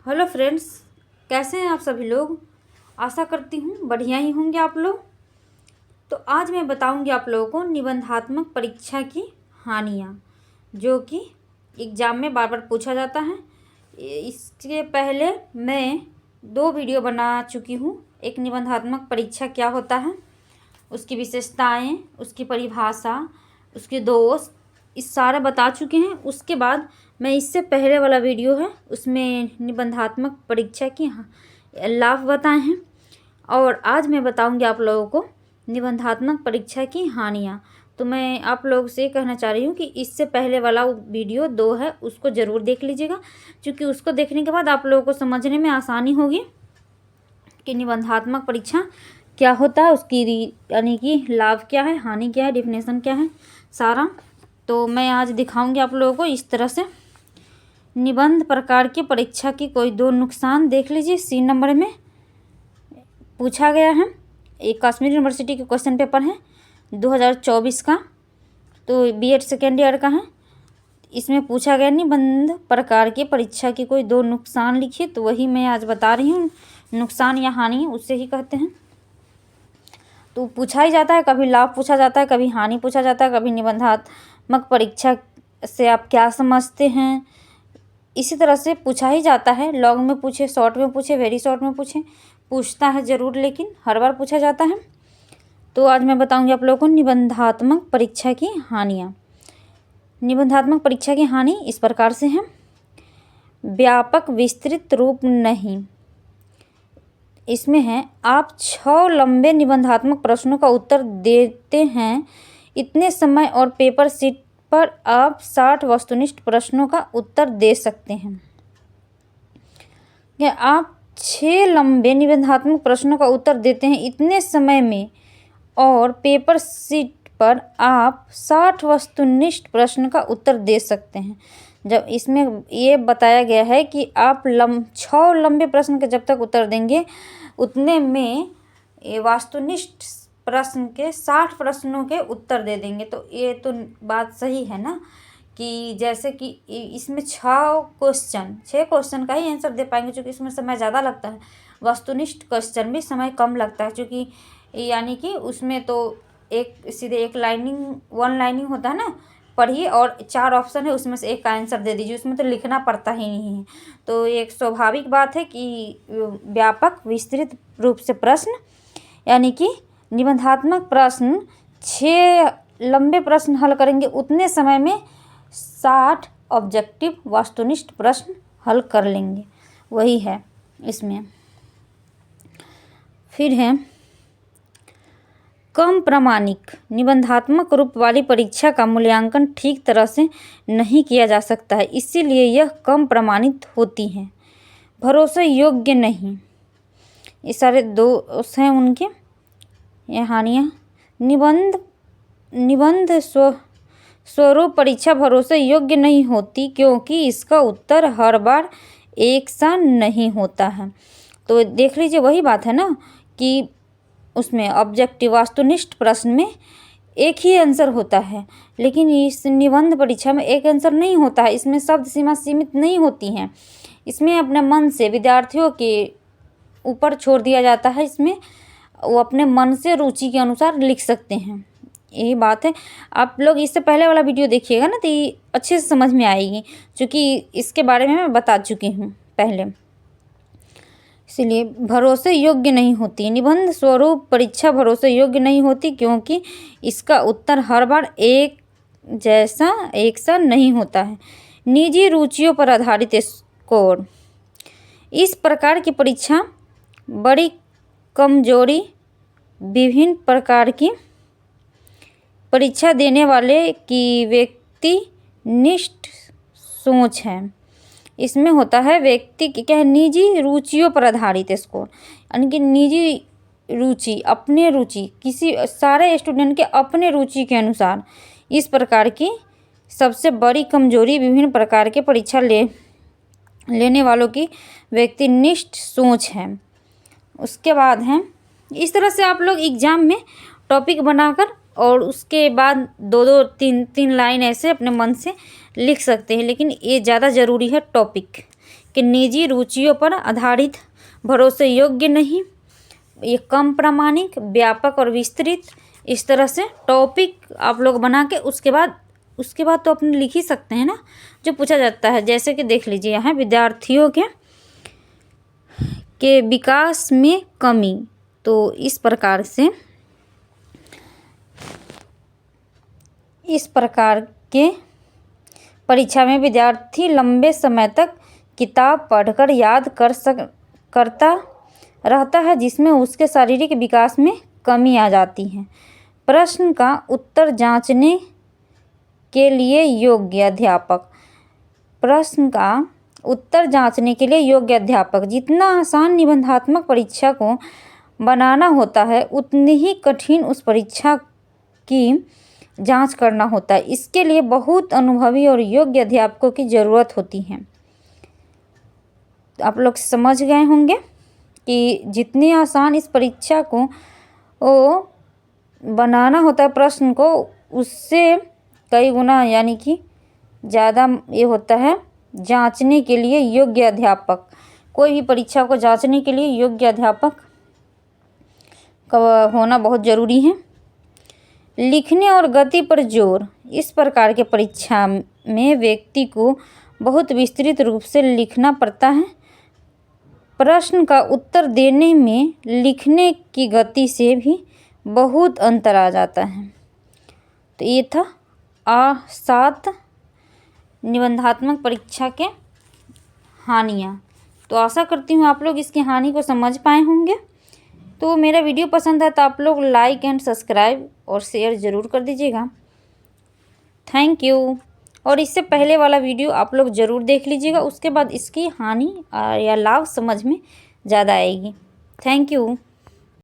Hello friends, कैसे हैं आप सभी लोग। आशा करती हूँ बढ़िया ही होंगे आप लोग। तो आज मैं बताऊंगी आप लोगों को निबंधात्मक परीक्षा की हानियाँ, जो कि एग्ज़ाम में बार बार पूछा जाता है। इसके पहले मैं 2 वीडियो बना चुकी हूँ। एक निबंधात्मक परीक्षा क्या होता है, उसकी विशेषताएँ, उसकी परिभाषा, उसके दोष, इस सारा बता चुके हैं। उसके बाद मैं इससे पहले वाला वीडियो है उसमें निबंधात्मक परीक्षा की लाभ बताए हैं, और आज मैं बताऊंगी आप लोगों को निबंधात्मक परीक्षा की हानियाँ। तो मैं आप लोगों से कहना चाह रही हूँ कि इससे पहले वाला वीडियो 2 है, उसको ज़रूर देख लीजिएगा, क्योंकि उसको देखने के बाद आप लोगों को समझने में आसानी होगी कि निबंधात्मक परीक्षा क्या होता है, उसकी यानी कि लाभ क्या है, हानि क्या है, डिफिनेशन क्या है, सारा। तो मैं आज दिखाऊंगी आप लोगों को इस तरह से। निबंध प्रकार की परीक्षा की कोई 2 नुकसान देख लीजिए। सी नंबर में पूछा गया है, एक कश्मीर यूनिवर्सिटी के क्वेश्चन पेपर है 2024 का, तो बीएड सेकेंड ईयर का है। इसमें पूछा गया निबंध प्रकार की परीक्षा की कोई 2 नुकसान लिखिए, तो वही मैं आज बता रही हूँ। नुकसान या हानि उससे ही कहते हैं। तो पूछा ही जाता है, कभी लाभ पूछा जाता है, कभी हानि पूछा जाता है, कभी निबंधात्मक परीक्षा से आप क्या समझते हैं, इसी तरह से पूछा ही जाता है। लॉन्ग में पूछे, शॉर्ट में पूछे, वेरी शॉर्ट में पूछे, पूछता है ज़रूर, लेकिन हर बार पूछा जाता है। तो आज मैं बताऊंगी आप लोगों को निबंधात्मक परीक्षा की हानियाँ। निबंधात्मक परीक्षा की हानि इस प्रकार से है। व्यापक विस्तृत रूप नहीं। इसमें है, आप 6 लंबे निबंधात्मक प्रश्नों का उत्तर देते हैं इतने समय, और पेपर शीट पर आप 60 वस्तुनिष्ठ प्रश्नों का उत्तर दे सकते हैं। क्या आप 6 लंबे निबंधात्मक प्रश्नों का उत्तर देते हैं इतने समय में, और पेपर शीट पर आप 60 वस्तुनिष्ठ प्रश्न का उत्तर दे सकते हैं। जब इसमें ये बताया गया है कि आप 6 लंबे प्रश्न के जब तक उत्तर देंगे उतने में वास्तुनिष्ठ प्रश्न के 60 प्रश्नों के उत्तर दे देंगे। तो ये तो बात सही है ना, कि जैसे कि इसमें 6 क्वेश्चन का ही आंसर दे पाएंगे, क्योंकि इसमें समय ज़्यादा लगता है। वस्तुनिष्ठ क्वेश्चन में समय कम लगता है, क्योंकि यानी कि उसमें तो एक सीधे एक वन लाइनिंग होता है ना, पढ़िए और 4 ऑप्शन है, उसमें से एक का आंसर दे दीजिए, उसमें तो लिखना पड़ता ही नहीं है। तो एक स्वाभाविक बात है कि व्यापक विस्तृत रूप से प्रश्न, यानी कि निबंधात्मक प्रश्न 6 लंबे प्रश्न हल करेंगे उतने समय में 60 ऑब्जेक्टिव वस्तुनिष्ठ प्रश्न हल कर लेंगे, वही है इसमें। फिर है कम प्रामाणिक। निबंधात्मक रूप वाली परीक्षा का मूल्यांकन ठीक तरह से नहीं किया जा सकता है, इसीलिए यह कम प्रमाणित होती हैं। भरोसे योग्य नहीं। ये सारे दोष हैं उनके, ये हानियाँ। निबंध स्वरूप परीक्षा भरोसे योग्य नहीं होती, क्योंकि इसका उत्तर हर बार एक सा नहीं होता है। तो देख लीजिए, वही बात है ना कि उसमें ऑब्जेक्टिव वस्तुनिष्ठ प्रश्न में एक ही आंसर होता है, लेकिन इस निबंध परीक्षा में एक आंसर नहीं होता है। इसमें शब्द सीमा सीमित नहीं होती हैं। इसमें अपने मन से विद्यार्थियों के ऊपर छोड़ दिया जाता है। इसमें वो अपने मन से रुचि के अनुसार लिख सकते हैं, यही बात है। आप लोग इससे पहले वाला वीडियो देखिएगा ना, तो ये अच्छे से समझ में आएगी, क्योंकि इसके बारे में मैं बता चुकी हूँ पहले। इसलिए भरोसे योग्य नहीं होती। निबंध स्वरूप परीक्षा भरोसे योग्य नहीं होती, क्योंकि इसका उत्तर हर बार एक सा नहीं होता है। निजी रुचियों पर आधारित स्कोर। इस प्रकार की परीक्षा बड़ी कमजोरी विभिन्न प्रकार की परीक्षा देने वाले की व्यक्तिनिष्ठ सोच है। इसमें होता है व्यक्ति की क्या है, निजी रुचियों पर आधारित स्कोर, यानी कि निजी रुचि, अपने रुचि, किसी सारे स्टूडेंट के अपने रुचि के अनुसार इस प्रकार की सबसे बड़ी कमजोरी विभिन्न प्रकार के परीक्षा लेने वालों की व्यक्तिनिष्ठ सोच है। उसके बाद है, इस तरह से आप लोग एग्ज़ाम में टॉपिक बनाकर और उसके बाद 2-2, 3-3 लाइन ऐसे अपने मन से लिख सकते हैं, लेकिन ये ज़्यादा ज़रूरी है टॉपिक, कि निजी रुचियों पर आधारित, भरोसे योग्य नहीं, ये कम प्रामाणिक, व्यापक और विस्तृत, इस तरह से टॉपिक आप लोग बना के उसके बाद तो अपने लिख ही सकते हैं ना, जो पूछा जाता है। जैसे कि देख लीजिए यहाँ विद्यार्थियों के विकास में कमी, तो इस प्रकार के परीक्षा में विद्यार्थी लंबे समय तक किताब पढ़कर याद करता रहता है, जिसमें उसके शारीरिक विकास में कमी आ जाती है। प्रश्न का उत्तर जांचने के लिए योग्य अध्यापक जितना आसान निबंधात्मक परीक्षा को बनाना होता है, उतनी ही कठिन उस परीक्षा की जांच करना होता है। इसके लिए बहुत अनुभवी और योग्य अध्यापकों की ज़रूरत होती है। आप लोग समझ गए होंगे कि जितनी आसान इस परीक्षा को बनाना होता है प्रश्न को, उससे कई गुना यानी कि ज़्यादा ये होता है जांचने के लिए योग्य अध्यापक। कोई भी परीक्षा को जांचने के लिए योग्य अध्यापक का होना बहुत ज़रूरी है। लिखने और गति पर जोर। इस प्रकार के परीक्षा में व्यक्ति को बहुत विस्तृत रूप से लिखना पड़ता है। प्रश्न का उत्तर देने में लिखने की गति से भी बहुत अंतर आ जाता है। तो ये था 7 निबंधात्मक परीक्षा के हानियाँ। तो आशा करती हूँ आप लोग इसकी हानि को समझ पाए होंगे। तो मेरा वीडियो पसंद है तो आप लोग लाइक एंड सब्सक्राइब और शेयर ज़रूर कर दीजिएगा। Thank you. और इससे पहले वाला वीडियो आप लोग ज़रूर देख लीजिएगा, उसके बाद इसकी हानि या लाभ समझ में ज़्यादा आएगी। Thank you.